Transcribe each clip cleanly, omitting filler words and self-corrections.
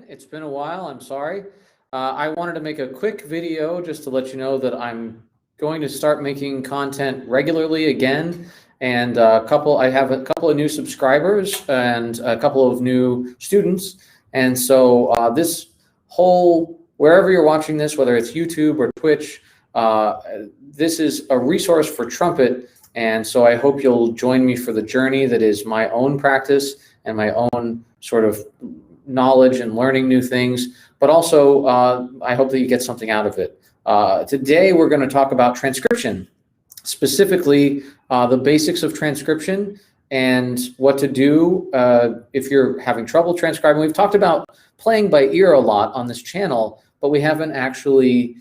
It's been a while, I'm sorry. I wanted to make a quick video just to let you know that I'm going to start making content regularly again. And I have a couple of new subscribers and a couple of new students. And so wherever you're watching this, whether it's YouTube or Twitch, this is a resource for trumpet. And so I hope you'll join me for the journey that is my own practice and my own sort of knowledge and learning new things, but also I hope that you get something out of it. Today we're going to talk about transcription, specifically the basics of transcription and what to do if you're having trouble transcribing. We've talked about playing by ear a lot on this channel, but we haven't actually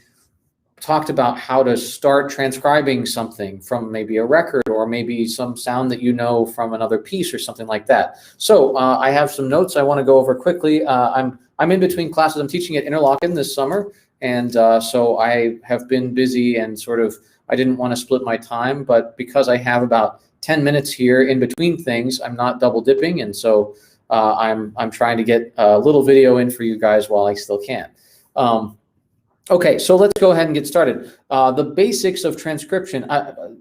talked about how to start transcribing something from maybe a record or maybe some sound that you know from another piece or something like that. So I have some notes I want to go over quickly. I'm in between classes. I'm teaching at Interlochen this summer, and so I have been busy and I didn't want to split my time, but because I have about 10 minutes here in between things, I'm not double dipping, and so I'm trying to get a little video in for you guys while I still can. Okay, so let's go ahead and get started. The basics of transcription.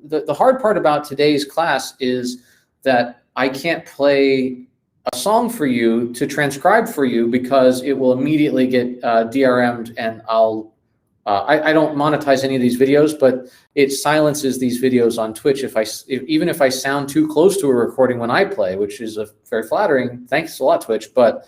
The hard part about today's class is that I can't play a song for you to transcribe for you because it will immediately get DRM'd, and I don't monetize any of these videos, but it silences these videos on Twitch even if I sound too close to a recording when I play, which is very flattering. Thanks a lot, Twitch, but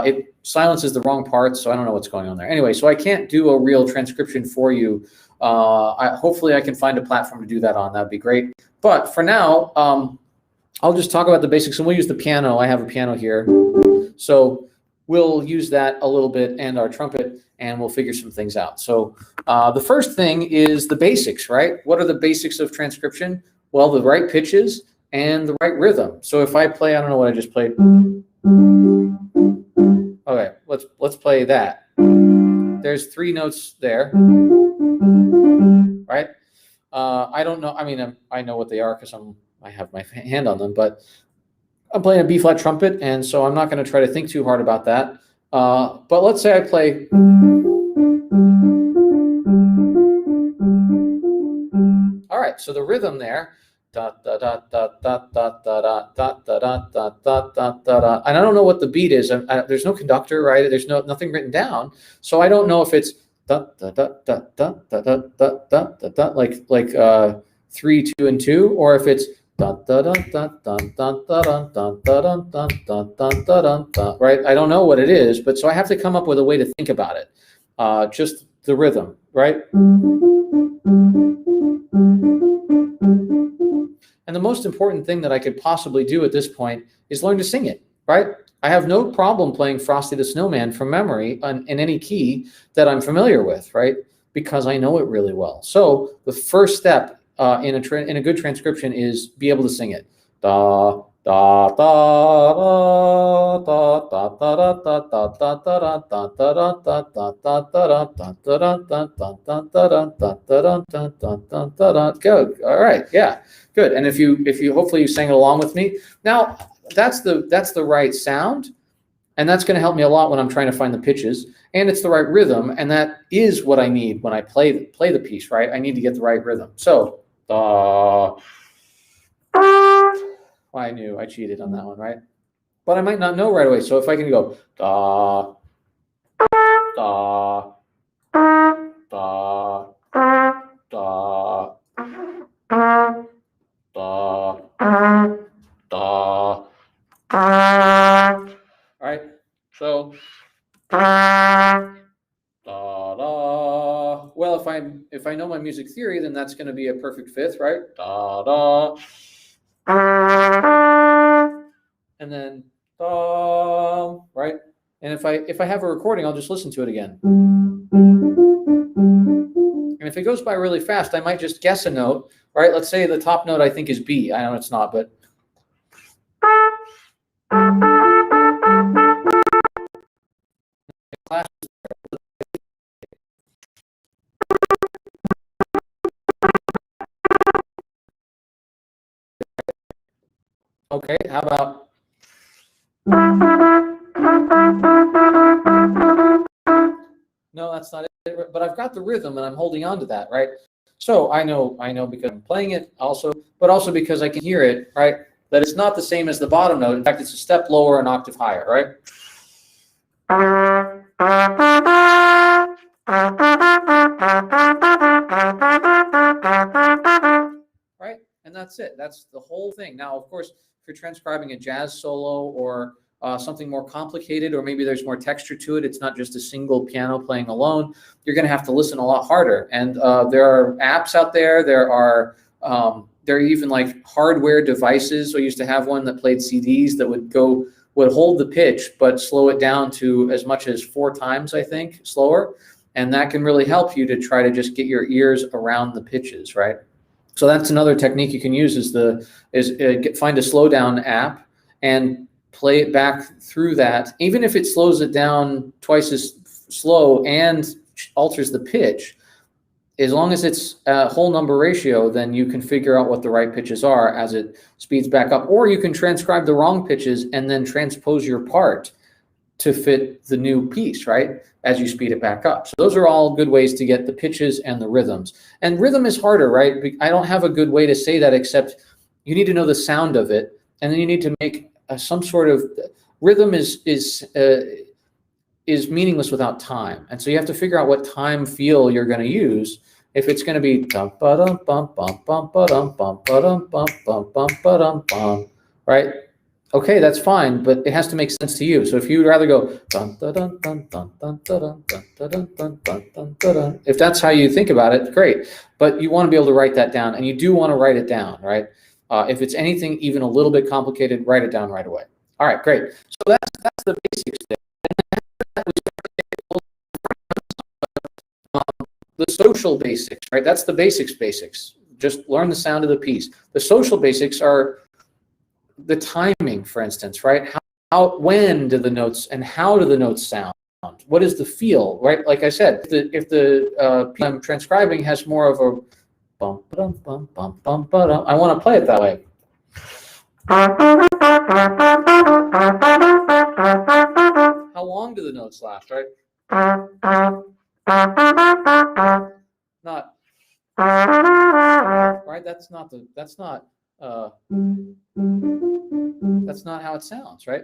it silences the wrong parts, so I don't know what's going on there. Anyway, so I can't do a real transcription for you. Hopefully I can find a platform to do that on. That'd be great. But for now, I'll just talk about the basics, and we'll use the piano. I have a piano here. So we'll use that a little bit and our trumpet, and we'll figure some things out. So the first thing is the basics, right? What are the basics of transcription? Well, the right pitches and the right rhythm. So if I play, I don't know what I just played. Okay, let's play that. There's 3 notes there, right? I don't know. I mean, I know what they are because I have my hand on them, but I'm playing a B flat trumpet, and so I'm not going to try to think too hard about that. But let's say I play. All right, so the rhythm there. Da, da, da, da, da, da, da, da, da, da, da, da, da, da. And I don't know what the beat is. There's no conductor, right? There's nothing written down, so I don't know if it's da da da da da da da da da da da like 3, 2, and 2, or if it's da da da da da da da da da da da da da da. Right? I don't know what it is, but so I have to come up with a way to think about it. Just the rhythm, right? And the most important thing that I could possibly do at this point is learn to sing it, right? I have no problem playing Frosty the Snowman from memory in any key that I'm familiar with, right? Because I know it really well. So the first step in a good transcription is be able to sing it. Da da da da da da da da da da da da da da da da da. Good. All right. Yeah. Good. And if you hopefully you sang it along with me. Now that's the right sound, and that's going to help me a lot when I'm trying to find the pitches, and it's the right rhythm, and that is what I need when I play the piece, right? I need to get the right rhythm. So I knew I cheated on that one, right? But I might not know right away. So if I can go da da da da da da. All right. So da da. Well, if I know my music theory, then that's going to be a perfect fifth, right? Da da. And then da, right? And if I have a recording, I'll just listen to it again. And if it goes by really fast, I might just guess a note, right? Let's say the top note I think is B. I know it's not, but okay, how about that's not it, but I've got the rhythm and I'm holding on to that, right? So I know because I'm playing it also, but also because I can hear it, right? That it's not the same as the bottom note. In fact, it's a step lower, an octave higher, right? Right? And that's it. That's the whole thing. Now, of course, if you're transcribing a jazz solo or something more complicated, or maybe there's more texture to it, it's not just a single piano playing alone, you're going to have to listen a lot harder. And there are apps out there. There are even like hardware devices. So I used to have one that played CDs that would hold the pitch, but slow it down to as much as 4 times, I think, slower. And that can really help you to try to just get your ears around the pitches, right? So that's another technique you can use find a slowdown app and play it back through that. Even if it slows it down twice as slow and alters the pitch, as long as it's a whole number ratio, then you can figure out what the right pitches are as it speeds back up. Or you can transcribe the wrong pitches and then transpose your part to fit the new piece, right, as you speed it back up. So those are all good ways to get the pitches and the rhythms. And rhythm is harder, right? I don't have a good way to say that, except you need to know the sound of it, and then you need to make some sort of rhythm is meaningless without time. And so you have to figure out what time feel you're going to use. If it's going to be dum ba dum bum bum bum ba dum bum ba dum bum bum bum ba dum bum, right? Okay, that's fine, but it has to make sense to you. So if you'd rather go dun dun dun dun dun dun dun dun dun dun dun dun, if that's how you think about it, great. But you want to be able to write that down, and you do want to write it down, right? If it's anything even a little bit complicated, write it down right away. All right, great. So that's the basics there. The social basics, right? That's the basics. Just learn the sound of the piece. The social basics are the timing, for instance, right? When do the notes and how do the notes sound? What is the feel, right? Like I said, if the I'm transcribing has more of a bum bum bum bum bum bum, I want to play it that way. How long do the notes last, right? Not right. That's not how it sounds, right?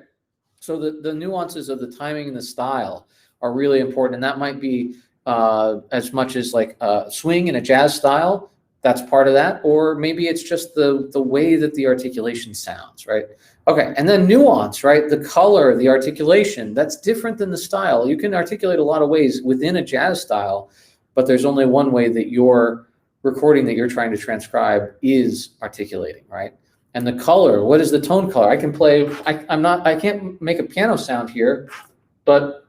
So the nuances of the timing and the style are really important, and that might be as much as like swing in a jazz style. That's part of that, or maybe it's just the way that the articulation sounds, right? Okay, and then nuance, right? The color, the articulation, that's different than the style. You can articulate a lot of ways within a jazz style, but there's only one way that your recording that you're trying to transcribe is articulating, right? And the color, what is the tone color? I can play, I can't make a piano sound here, but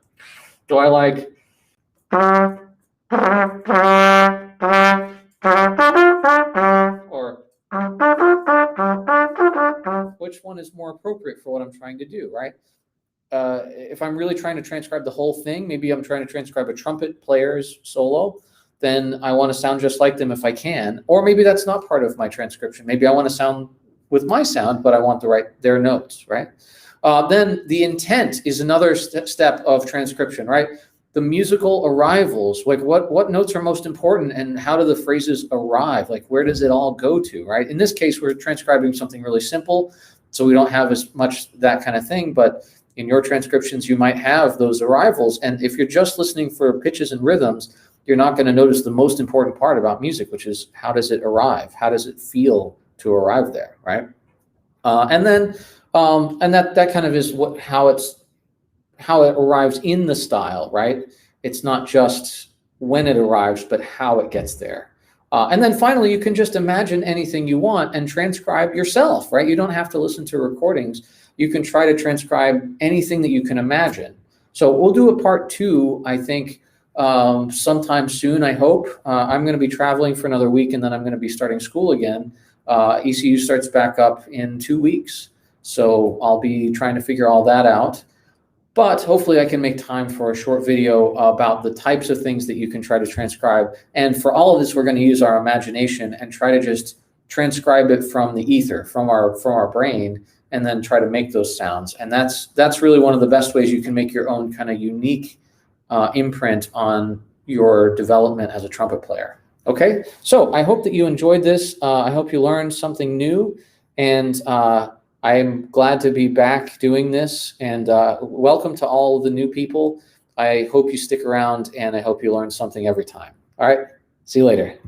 do I like or which one is more appropriate for what I'm trying to do, right? If I'm really trying to transcribe the whole thing, maybe I'm trying to transcribe a trumpet player's solo, then I want to sound just like them if I can. Or maybe that's not part of my transcription. Maybe I want to sound with my sound, but I want their notes, right? Then the intent is another step of transcription, right? The musical arrivals, like what notes are most important and how do the phrases arrive? Like where does it all go to, right? In this case, we're transcribing something really simple, so we don't have as much that kind of thing, but in your transcriptions, you might have those arrivals. And if you're just listening for pitches and rhythms, you're not going to notice the most important part about music, which is how does it arrive? How does it feel to arrive there, right? And that kind of is how it arrives in the style, right? It's not just when it arrives, but how it gets there. And then finally, you can just imagine anything you want and transcribe yourself, right? You don't have to listen to recordings. You can try to transcribe anything that you can imagine. So we'll do a part 2, I think, sometime soon, I hope. I'm going to be traveling for another week, and then I'm going to be starting school again. ECU starts back up in 2 weeks. So I'll be trying to figure all that out. But hopefully I can make time for a short video about the types of things that you can try to transcribe. And for all of this, we're going to use our imagination and try to just transcribe it from the ether, from our brain, and then try to make those sounds. And that's really one of the best ways you can make your own kind of unique imprint on your development as a trumpet player. Okay, so I hope that you enjoyed this. I hope you learned something new, and I'm glad to be back doing this, and welcome to all the new people. I hope you stick around, and I hope you learn something every time. All right, see you later.